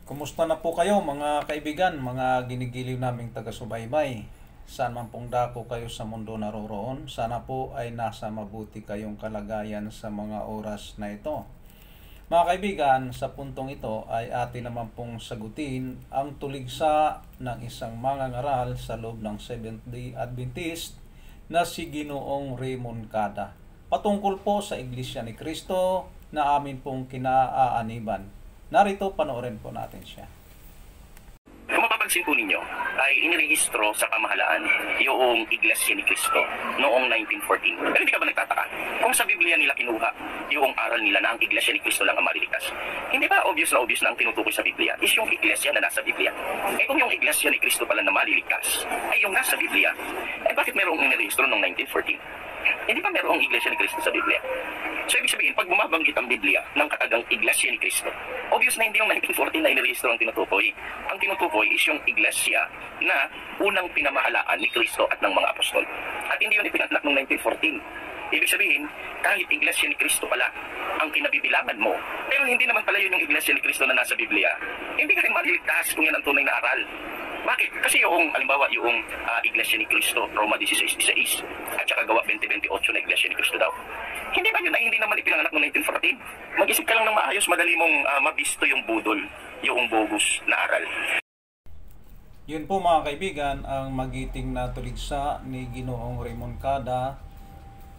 Kumusta na po kayo mga kaibigan, mga ginigiliw naming taga-subaybay? Saan man pong dako kayo sa mundo naroroon, sana po ay nasa mabuti kayong kalagayan sa mga oras na ito. Mga kaibigan, sa puntong ito ay atin naman pong sagutin ang tuligsa ng isang mangangaral sa loob ng Seventh-day Adventist na si Ginoong Raymond Cada. Patungkol po sa Iglesia ni Cristo na amin pong kinaaaniban. Narito, panoorin po natin siya. Kung mapapansin po ninyo, ay inirehistro sa pamahalaan yung Iglesia ni Cristo noong 1914. Pero hindi ka ba nagtataka? Kung sa Biblia nila kinuha yung aral nila na ang Iglesia ni Cristo lang ang malilikas, hindi ba obvious na ang tinutukoy sa Biblia is yung Iglesia na nasa Biblia? Eh kung yung Iglesia ni Cristo pala na malilikas ay yung nasa Biblia, eh bakit merong inirehistro noong 1914? Hindi ba merong Iglesia ni Cristo sa Biblia? So ibig sabihin, pag bumabanggit ang Biblia ng katagang Iglesia ni Cristo, obvious na hindi yung 1914 na inirehistro ang tinutukoy. Ang tinutukoy is yung Iglesia na unang pinamahalaan ni Cristo at ng mga apostol. At hindi yun ipinatlak noong 1914. Ibig sabihin, kahit Iglesia ni Cristo pala ang kinabibilangan mo, pero hindi naman pala yun yung Iglesia ni Cristo na nasa Biblia, hindi ka rin maliligtas kung yan ang tunay na aral. Bakit? Kasi yung, halimbawa, yung Iglesia ni Cristo, Roma 16:16, at saka Gawa 20:28 na Iglesia ni Cristo daw. Hindi ba yun na hindi naman ipinanganak noong 1914? Mag-isip ka lang ng maayos, madali mong mabisto yung budol, yung bogus na aral. Yun po mga kaibigan, ang magiting na tuligsa ni Ginoong Raymond Cada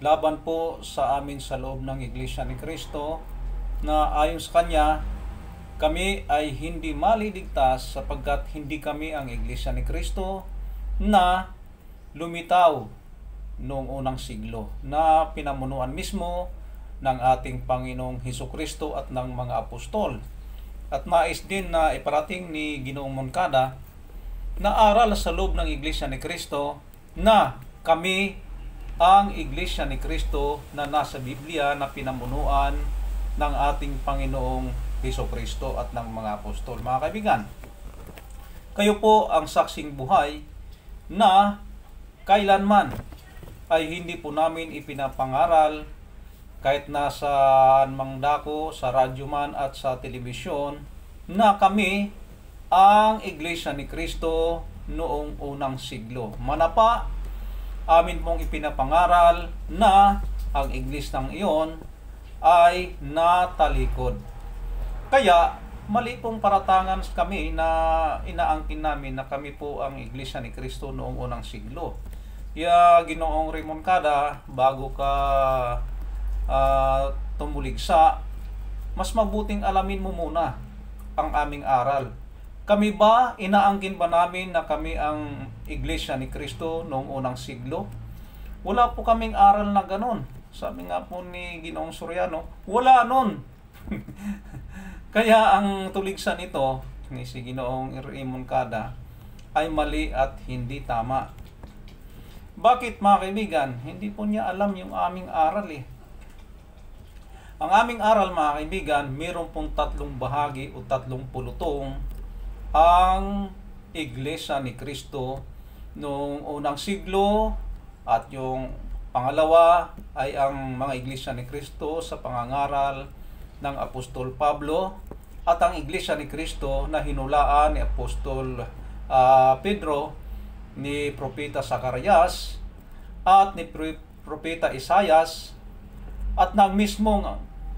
laban po sa amin sa loob ng Iglesia ni Cristo na ayon sa kanya, kami ay hindi maliligtas sapagkat hindi kami ang Iglesia ni Cristo na lumitaw noong unang siglo na pinamunuan mismo ng ating Panginoong Hesukristo at ng mga apostol. At nais din na iparating ni Ginoong Moncada na aral sa loob ng Iglesia ni Cristo na kami ang Iglesia ni Cristo na nasa Biblia na pinamunuan ng ating Panginoong Hesukristo at ng mga apostol. Mga kaibigan, kayo po ang saksing buhay na kailanman ay hindi po namin ipinapangaral kahit nasa mang dako, sa radyo man at sa telebisyon na kami ang Iglesia ni Cristo noong unang siglo. Manapa, amin pong ipinapangaral na ang Iglesang iyon ay natalikod. Kaya, mali pong paratangan kami na inaangkin namin na kami po ang Iglesia ni Cristo noong unang siglo. Ginoong Raymond Cada, bago ka tumuligsa, mas mabuting alamin mo muna ang aming aral. Kami ba, inaangkin ba namin na kami ang Iglesia ni Cristo noong unang siglo? Wala po kaming aral na ganon. Sabi nga po ni Ginoong Soriano, wala nun. Kaya ang tuligsa nito ni si Ginoong Raymond Cada ay mali at hindi tama. Bakit mga kaibigan? Hindi po niya alam yung aming aral eh. Ang aming aral mga kaibigan, mayroon pong tatlong bahagi o tatlong pulutong ang Iglesia ni Cristo noong unang siglo at yung pangalawa ay ang mga Iglesia ni Cristo sa pangangaral ng Apostol Pablo at ang Iglesia ni Cristo na hinulaan ni Apostol Pedro, ni Propeta Zacarias at ni Propeta Isaias at ng mismong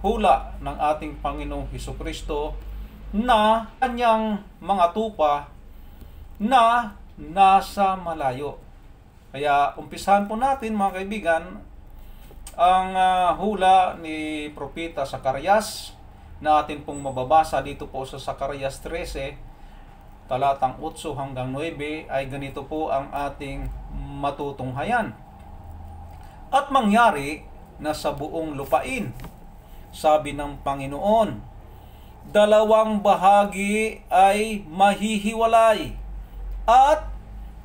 hula ng ating Panginoong Hesukristo na kanyang mga tupa na nasa malayo. Kaya umpisahan po natin mga kaibigan ang hula ni Propeta Zacarias na atin pong mababasa dito po sa Zacarias 13, talatang 8 hanggang 9 ay ganito po ang ating matutunghayan. At mangyari na sa buong lupain, sabi ng Panginoon, dalawang bahagi ay mahihiwalay at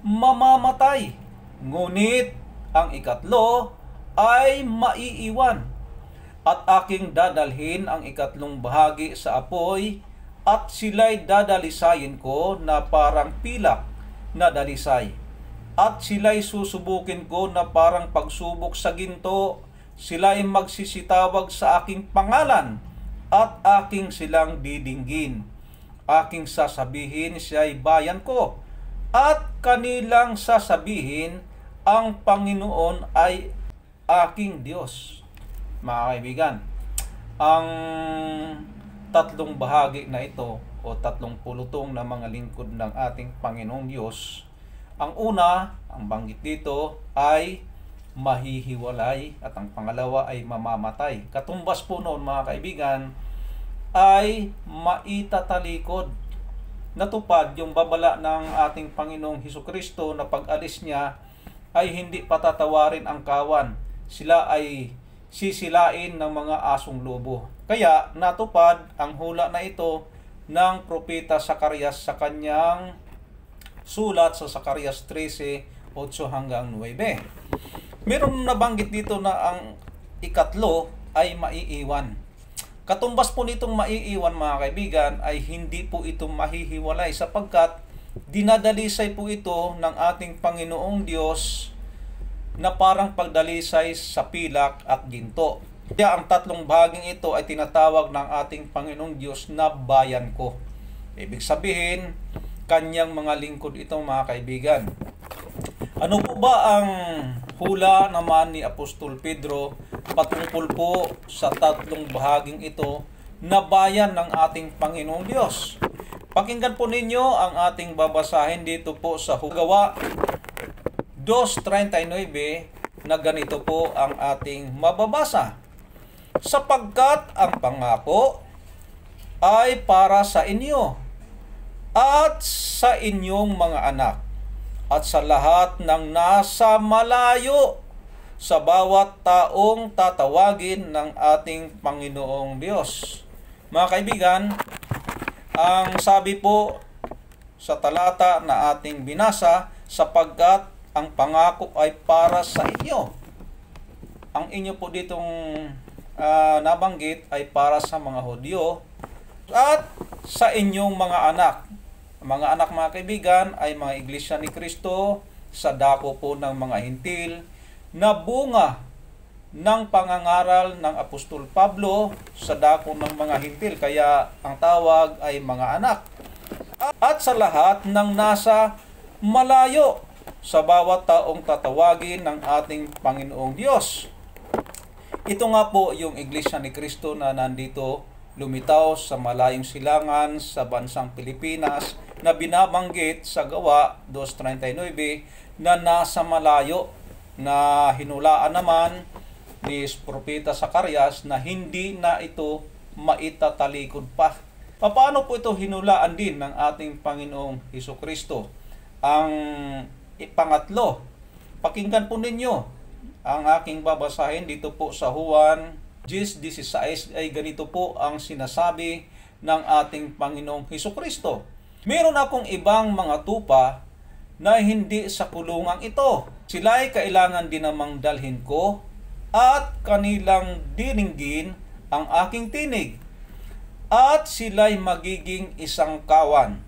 mamamatay, ngunit ang ikatlo ay maiiwan, at aking dadalhin ang ikatlong bahagi sa apoy at sila'y dadalisayin ko na parang pilak na dalisay, at sila'y susubukin ko na parang pagsubok sa ginto. Sila'y magsisitawag sa aking pangalan at aking silang didinggin. aking sasabihin siya'y bayan ko, at kanilang sasabihin ang Panginoon ay aking Diyos. Mga kaibigan, ang tatlong bahagi na ito o tatlong pulutong na mga lingkod ng ating Panginoong Diyos, ang una, ang banggit dito ay mahihiwalay at ang pangalawa ay mamamatay. Katumbas po noon mga kaibigan ay maitatalikod. Natupad yung babala ng ating Panginoong Hesukristo na pag-alis niya ay hindi patatawarin ang kawan. Sila ay sisilain ng mga asong lobo. Kaya natupad ang hula na ito ng propeta Zacarias sa kanyang sulat sa Zacarias 13:8 hanggang 9. Meron nabanggit dito na ang ikatlo ay maiiwan. Katumbas po nitong maiiwan mga kaibigan ay hindi po ito mahihiwalay sapagkat dinadalisay po ito ng ating Panginoong Diyos na parang pagdalisay sa pilak at ginto. Kaya ang tatlong bahaging ito ay tinatawag ng ating Panginoong Diyos na bayan ko. Ibig sabihin, kanyang mga lingkod ito mga kaibigan. Ano po ba ang hula naman ni Apostol Pedro patungkol po sa tatlong bahaging ito na bayan ng ating Panginoong Diyos? Pakinggan po ninyo ang ating babasahin dito po sa Gawa 2:39 na ganito po ang ating mababasa. Sapagkat ang pangako ay para sa inyo at sa inyong mga anak at sa lahat ng nasa malayo, sa bawat taong tatawagin ng ating Panginoong Diyos. Mga kaibigan, ang sabi po sa talata na ating binasa, sapagkat ang pangako ay para sa inyo. Ang inyo po ditong nabanggit ay para sa mga Hudyo at sa inyong mga anak. Mga anak mga kaibigan ay mga iglesia ni Kristo sa dako po ng mga hintil na bunga ng pangangaral ng Apostol Pablo sa dako ng mga hintil. Kaya ang tawag ay mga anak. At sa lahat ng nasa malayo, sa bawat taong tatawagin ng ating Panginoong Diyos. Ito nga po yung iglesia ni Kristo na nandito lumitaw sa malayong silangan sa bansang Pilipinas na binabanggit sa Gawa 2:39 na nasa malayo, na hinulaan naman ni Propeta Zacarias na hindi na ito maitatalikod pa. Paano po ito hinulaan din ng ating Panginoong Hesukristo? Ang pangatlo, pakinggan po ninyo ang aking babasahin dito po sa Juan 10:16 ay ganito po ang sinasabi ng ating Panginoong Hesukristo. Meron akong ibang mga tupa na hindi sa kulungang ito. Sila ay kailangan din namang dalhin ko at kanilang diringgin ang aking tinig. At sila'y magiging isang kawan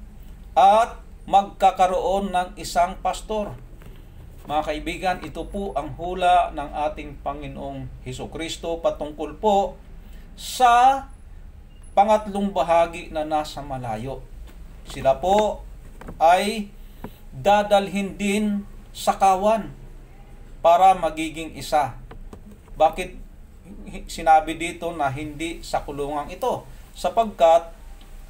at magkakaroon ng isang pastor. Mga kaibigan, ito po ang hula ng ating Panginoong Hesukristo patungkol po sa pangatlong bahagi na nasa malayo. Sila po ay dadalhin din sa kawan para magiging isa. Bakit sinabi dito na hindi sa kulungang ito? Sapagkat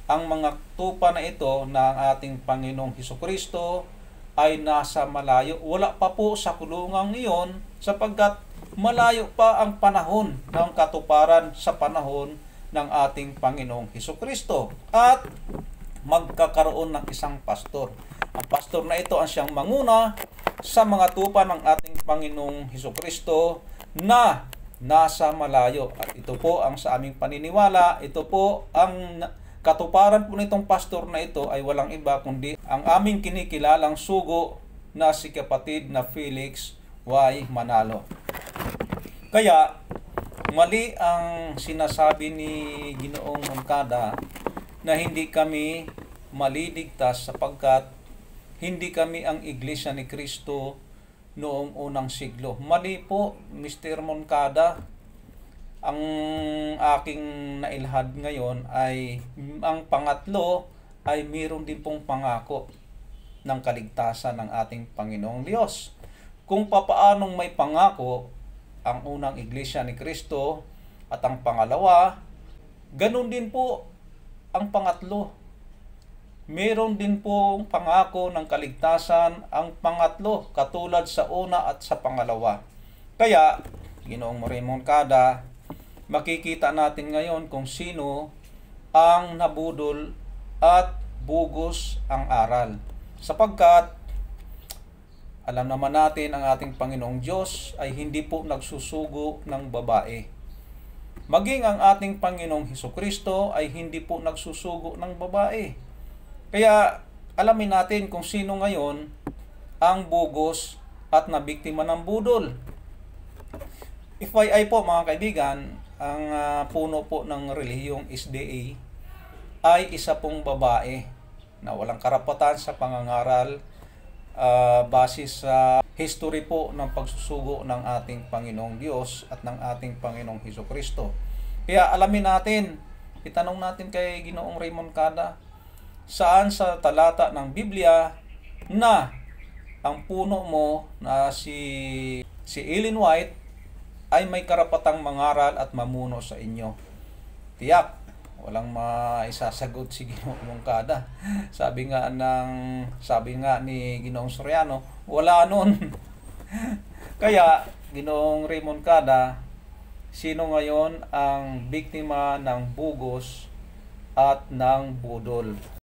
ang mga tupa na ito ng ating Panginoong Hesukristo ay nasa malayo. Wala pa po sa kulungang iyon sapagkat malayo pa ang panahon ng katuparan sa panahon ng ating Panginoong Hesukristo. At magkakaroon ng isang pastor. Ang pastor na ito ang siyang manguna sa mga tupa ng ating Panginoong Hesukristo na nasa malayo. At ito po ang sa aming paniniwala, ito po ang katuparan po nitong pastor na ito ay walang iba kundi ang aming kinikilalang sugo na si kapatid na Felix Y. Manalo. Kaya, mali ang sinasabi ni Ginoong Moncada na hindi kami maliligtas sapagkat hindi kami ang iglesia ni Kristo noong unang siglo. Mali po, Mr. Moncada. Ang aking nailhad ngayon ay ang pangatlo ay mayroon din pong pangako ng kaligtasan ng ating Panginoong Diyos. Kung papaanong may pangako ang unang iglesia ni Kristo at ang pangalawa, ganun din po ang pangatlo. Meron din pong pangako ng kaligtasan ang pangatlo, katulad sa una at sa pangalawa. Kaya, Ginoong Raymond Cada, makikita natin ngayon kung sino ang nabudol at bugos ang aral. Sapagkat, alam naman natin ang ating Panginoong Diyos ay hindi po nagsusugo ng babae. Maging ang ating Panginoong Hesukristo ay hindi po nagsusugo ng babae. Kaya alamin natin kung sino ngayon ang bugos at nabiktima ng budol. FYI po mga kaibigan, ang puno po ng relihiyong SDA ay isa pong babae na walang karapatan sa pangangaral base sa history po ng pagsusugo ng ating Panginoong Diyos at ng ating Panginoong Hesukristo. Kaya alamin natin, itanong natin kay Ginoong Raymond Cada, saan sa talata ng Biblia na ang puno mo na si Ellen White ay may karapatang mangaral at mamuno sa inyo. Tiyak, walang maisasagot si Ginoong Cada. Sabi nga ni Ginoong Soriano, wala nun. Kaya, Ginoong Raymond Cada, sino ngayon ang biktima ng bugos at ng budol?